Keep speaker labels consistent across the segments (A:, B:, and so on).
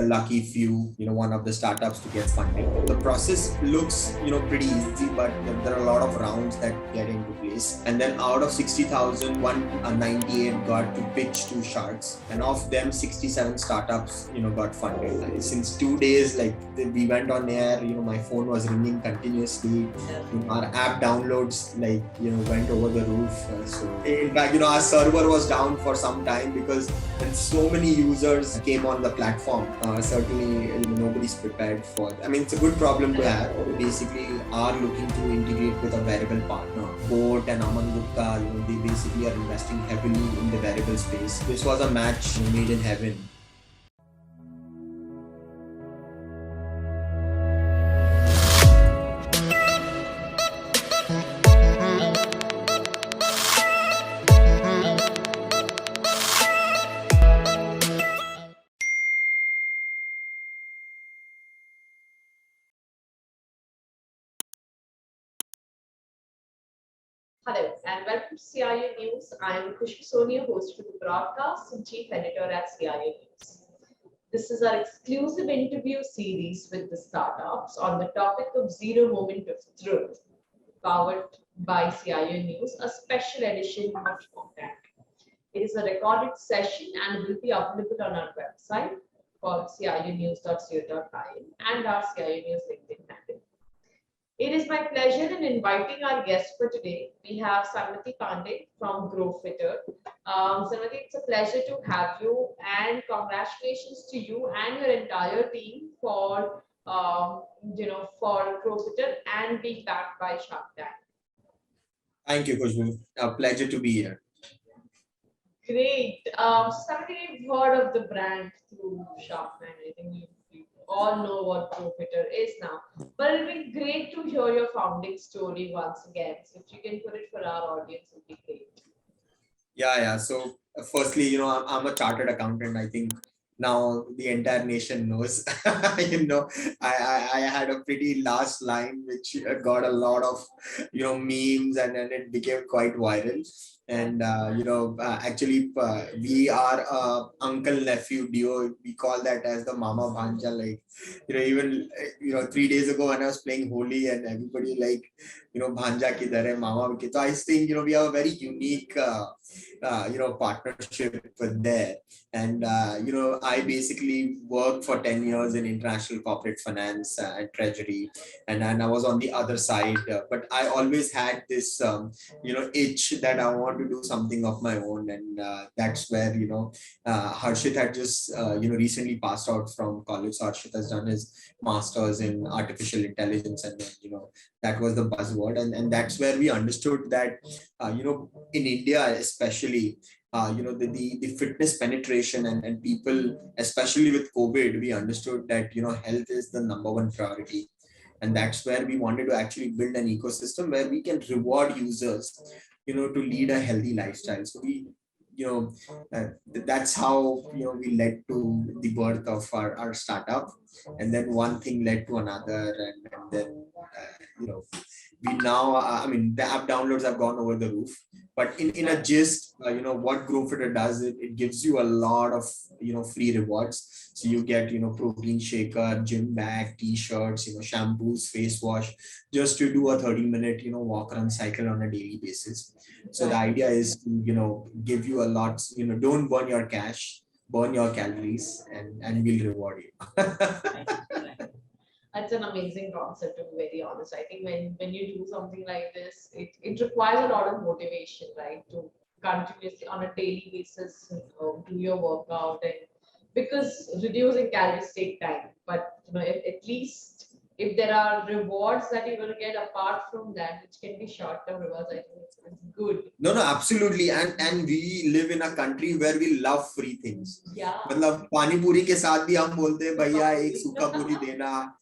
A: lucky few, one of the startups to get funding. The process looks, pretty easy, but there are a lot of rounds that get into place. And then out of 60,000, 198 got to pitch to sharks, and of them 67 startups, got funded. Since 2 days, we went on air, my phone was ringing continuously. Our app downloads went over the roof. So in fact, our server was down for some time because when so many users came on the platform, certainly nobody's prepared for it. I mean, it's a good problem to have. We basically are looking to integrate with a wearable partner. Boat and Aman Gupta, they basically are investing heavily in the wearable space. This was a match made in heaven.
B: Hello and welcome to CIA News. I am Khushbu, Soni, host for the broadcast and chief editor at CIA News. This is our exclusive interview series with the startups on the topic of Zero Moment of Truth, powered by CIA News, a special edition of SharkTank. It is a recorded session and will be available on our website called cianews.co.in and our CIA News LinkedIn handle. It is my pleasure in inviting our guest for today. We have Sanmati Pande from Growfitter. Sanmati, it's a pleasure to have you, and congratulations to you and your entire team for for Growfitter and being backed by SharkTank.
A: Thank you, Khushbu. A pleasure to be here.
B: Great. Sanmati, we've heard of the brand through SharkTank. I think you all know what Growfitter is now, but it'd be great to hear your founding story once again. So if you can put it for our audience, it'd be great.
A: Yeah. So firstly, I'm a chartered accountant. I think now the entire nation knows. I had a pretty last line which got a lot of memes, and then it became quite viral. And actually we are uncle nephew duo. We call that as the mama bhanja. Even 3 days ago when I was playing Holi, and everybody bhanja kidhar hai, mama ki. So I think we have a very unique partnership with there. And I basically worked for 10 years in international corporate finance and treasury, and I was on the other side, but I always had this itch that I want to do something of my own. And that's where Harshit had just recently passed out from college. So Harshit has done his masters in artificial intelligence, and then that was the buzzword. And that's where we understood that in India especially, the fitness penetration, and people, especially with COVID, we understood that health is the number one priority. And that's where we wanted to actually build an ecosystem where we can reward users to lead a healthy lifestyle. So we that's how we led to the birth of our startup. And then one thing led to another, and then we now I mean, the app downloads have gone over the roof. But in a gist, what Growfitter does, it gives you a lot of free rewards. So you get protein shaker, gym bag, t-shirts, shampoos, face wash, just to do a 30-minute walk run cycle on a daily basis. So the idea is to give you a lot, don't burn your cash, burn your calories, and we'll reward you.
B: That's an amazing concept, to be very honest. I think when you do something like this, it requires a lot of motivation, right? To continuously on a daily basis do your workout, and because reducing calories take time. But at least if there are rewards that you're going to get apart from that, which can be short-term rewards, I think it's good.
A: No, absolutely. And we live in a country where we love free things.
B: Yeah.
A: मतलब पानी पूरी के साथ भी हम बोलते हैं भैया एक सूखा पूरी देना.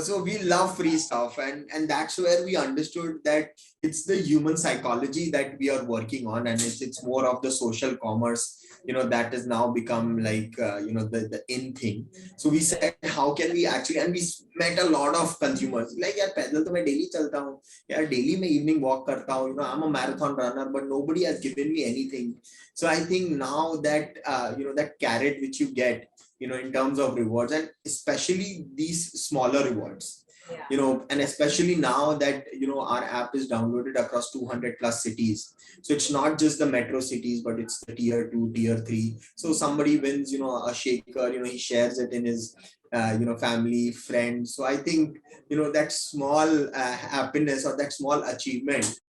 A: So we love free stuff, and that's where we understood that it's the human psychology that we are working on, and it's more of the social commerce that has now become like the in thing. So we said, how can we actually, and we met a lot of consumers like, यार पैदल तो मैं daily चलता हूँ, यार daily मैं evening walk करता हूँ, I'm a marathon runner, but nobody has given me anything. So I think now that that carrot which you get, in terms of rewards, and especially these smaller rewards.
B: Yeah.
A: And especially now that our app is downloaded across 200 plus cities, so it's not just the metro cities, but it's the tier 2, tier 3. So somebody wins a shaker, he shares it in his family, friends. So I think that small happiness, or that small achievement,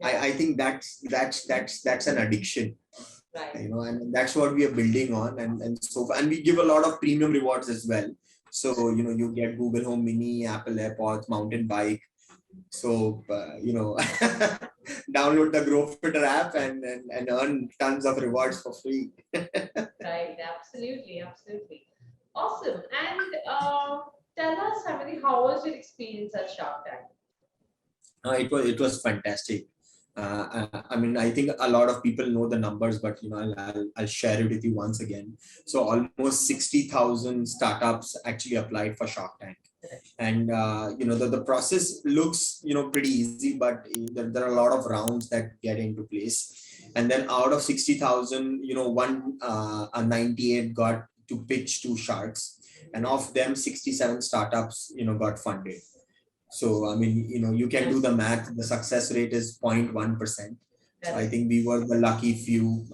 A: I think that's an addiction.
B: Right.
A: And that's what we are building on. And we give a lot of premium rewards as well. So you get Google Home Mini, Apple AirPods, mountain bike. So download the Growfitter app and earn tons of rewards for free.
B: Right, absolutely. Awesome. And tell us, Samati, how was your experience at Shark Tank?
A: It was fantastic. I mean, I think a lot of people know the numbers, but I'll share it with you once again. So almost 60,000 startups actually applied for Shark Tank, and the process looks pretty easy, but there are a lot of rounds that get into place. And then out of 60,000, one 98 got to pitch to sharks, and of them 67 startups got funded. So, I mean, you can do the math. The success rate is 0.1%. So I think we were the lucky few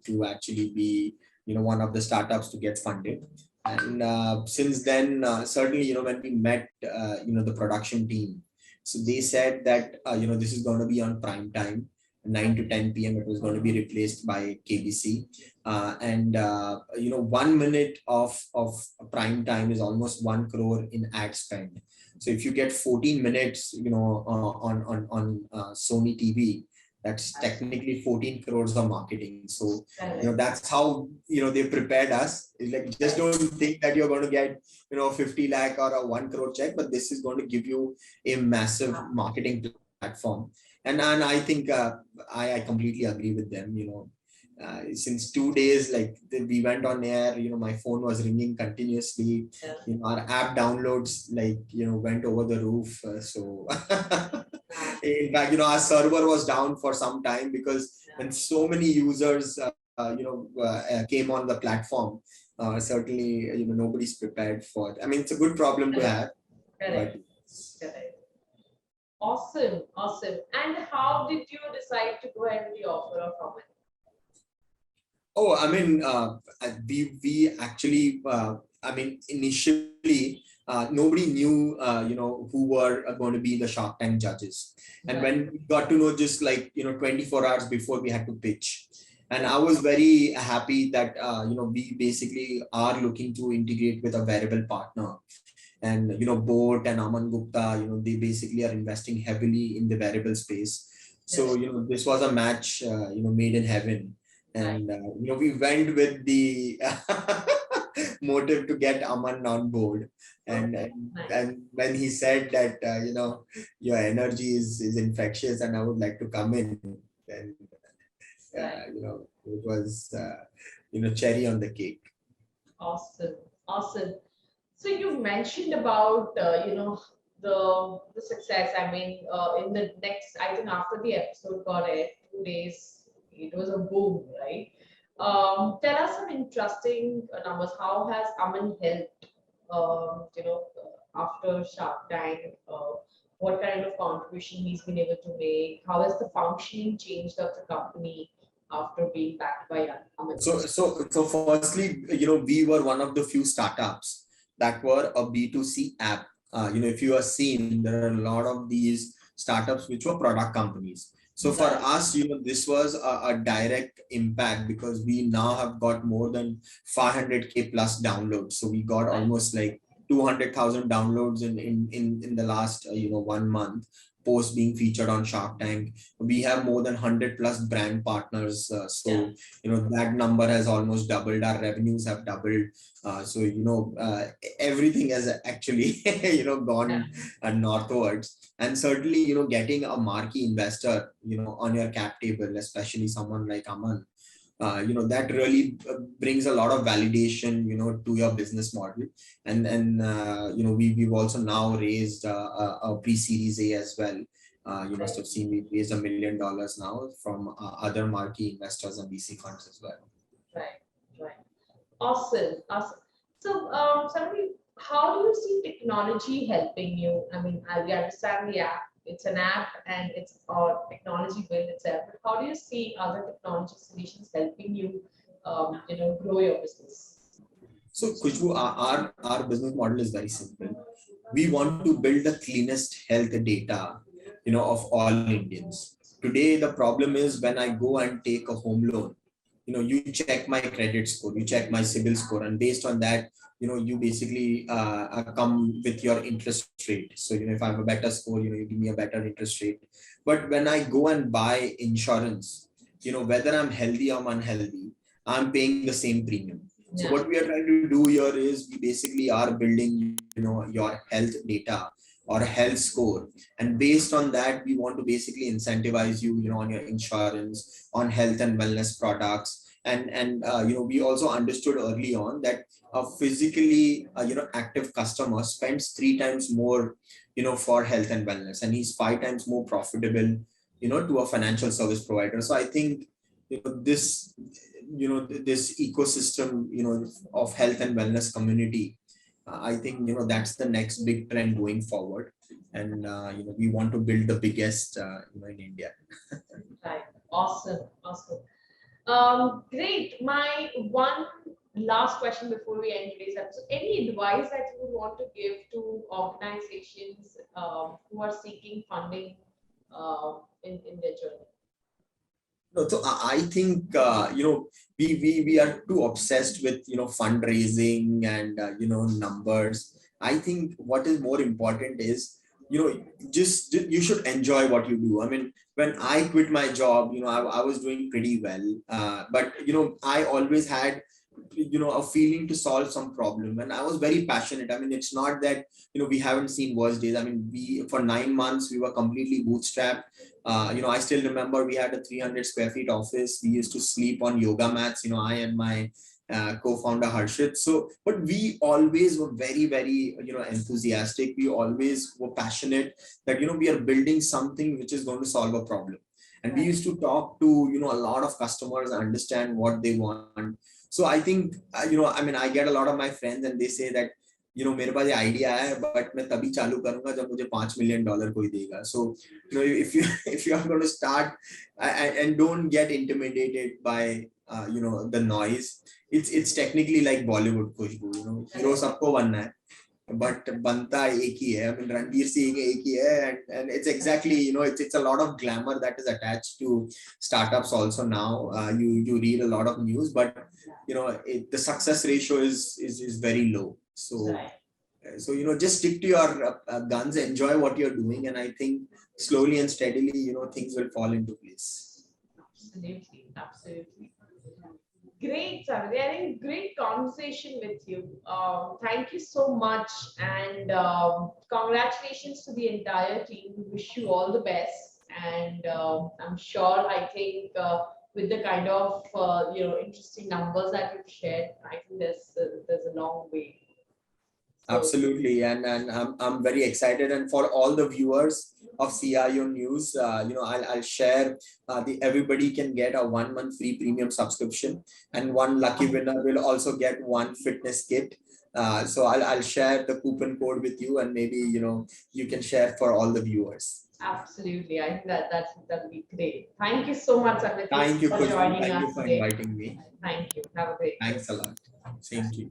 A: to actually be, one of the startups to get funded. And since then, certainly, when we met, the production team, so they said that, this is going to be on prime time, 9 to 10 p.m. It was going to be replaced by KBC. And 1 minute of prime time is almost 1 crore in ad spend. So if you get 14 minutes, on Sony TV, that's technically 14 crores of marketing. So that's how they prepared us. It's like, just don't think that you're going to get 50 lakh or a 1 crore check, but this is going to give you a massive marketing platform. And I think I completely agree with them. Since 2 days, like we went on air, my phone was ringing continuously. Our app downloads went over the roof. So in fact, our server was down for some time, because when so many users came on the platform, certainly nobody's prepared for it. I mean, it's a good problem to have.
B: Correct. Awesome. And how did you decide to go ahead with the offer of Aman?
A: Oh, I mean, we actually, I mean, initially, nobody knew, who were going to be the Shark Tank judges. And when we got to know, just 24 hours before we had to pitch. And I was very happy that, we basically are looking to integrate with a wearable partner. And, Boat and Aman Gupta, they basically are investing heavily in the wearable space. So, this was a match, made in heaven. And we went with the motive to get Aman on board. And when he said that your energy is infectious and I would like to come in, then it was cherry on the cake.
B: Awesome. So you mentioned about the success. I mean, in the next, I think after the episode got aired, 2 days, it was a boom, right? Tell us some interesting numbers. How has Aman helped? After Shark Tank, what kind of contribution he's been able to make? How has the functioning changed of the company after being backed by Aman?
A: So firstly, we were one of the few startups that were a B2C app. If you have seen, there are a lot of these startups which were product companies. So for us, this was a direct impact, because we now have got more than 500K plus downloads. So we got almost like 200,000 downloads in the last 1 month post being featured on Shark Tank. We have more than 100 plus brand partners. So that number has almost doubled. Our revenues have doubled. So everything has actually gone northwards. And certainly getting a marquee investor on your cap table, especially someone like Aman, that really brings a lot of validation to your business model. And we've also now raised a pre-series A as well. You must have seen we raised $1 million now from other marquee investors and VC funds as well.
B: Right. Awesome. Sanmati, how do you see technology helping you? I mean, we understand the app. It's an app and it's technology build itself. But how do you see other technology solutions helping you, grow your business?
A: So Khushbu, our business model is very simple. We want to build the cleanest health data, of all Indians. Today, the problem is when I go and take a home loan, you check my credit score, you check my CIBIL score, and based on that, you basically come with your interest rate. So, if I have a better score, you give me a better interest rate. But when I go and buy insurance, whether I'm healthy or unhealthy, I'm paying the same premium. So what we are trying to do here is we basically are building, your health data or health score, and based on that, we want to basically incentivize you, on your insurance, on health and wellness products, and we also understood early on that a physically, active customer spends 3 times more, for health and wellness, and he's 5 times more profitable, to a financial service provider. So I think, this this ecosystem, of health and wellness community, I think, that's the next big trend going forward, and we want to build the biggest, in India.
B: Right. Awesome. Awesome. Great. My one last question before we end today's episode. Any advice that you would want to give to organizations who are seeking funding in their journey?
A: No, so I think, we are too obsessed with, fundraising and, numbers. I think what is more important is, just you should enjoy what you do. I mean, when I quit my job, I was doing pretty well, but I always had, a feeling to solve some problem, and I was very passionate. I mean, it's not that, we haven't seen worse days. I mean, we for 9 months we were completely bootstrapped. I still remember we had a 300 square feet office. We used to sleep on yoga mats, I and my co-founder Harshit. So, but we always were very, very, enthusiastic. We always were passionate that, we are building something which is going to solve a problem. And we used to talk to, a lot of customers, understand what they want. So I think, I mean, I get a lot of my friends and they say that, मेरे पास ये idea है but मैं तभी चालू करूंगा जब मुझे $5 million कोई देगा. So, if you are going to start, and don't get intimidated by, the noise. It's technically like Bollywood, Khushbu. Hero सबको बनना है, but बनता एक ही है. I mean, रणवीर सिंह एक ही है, and it's exactly, it's a lot of glamour that is attached to startups also now. You read a lot of news, but the success ratio is very low. So just stick to your guns, enjoy what you're doing, and I think slowly and steadily, things will fall into place.
B: Absolutely, absolutely. Great, Sanmati. I think great conversation with you. Thank you so much, and congratulations to the entire team. We wish you all the best, and I'm sure. I think with the kind of interesting numbers that you've shared, I think there's a long way. So,
A: absolutely, and I'm very excited, and for all the viewers of CIO News, I'll share everybody can get a 1 month free premium subscription, and one lucky winner will also get one fitness kit. So I'll share the coupon code with you, and maybe you can share for all the viewers.
B: Absolutely, I think that'll be great. Thank you so much, Sanmati,
A: thank you
B: for
A: Khushbu.
B: joining
A: Thank
B: us
A: you for
B: today.
A: inviting me.
B: Thank you. Have a great day.
A: Thanks a lot. Same to you.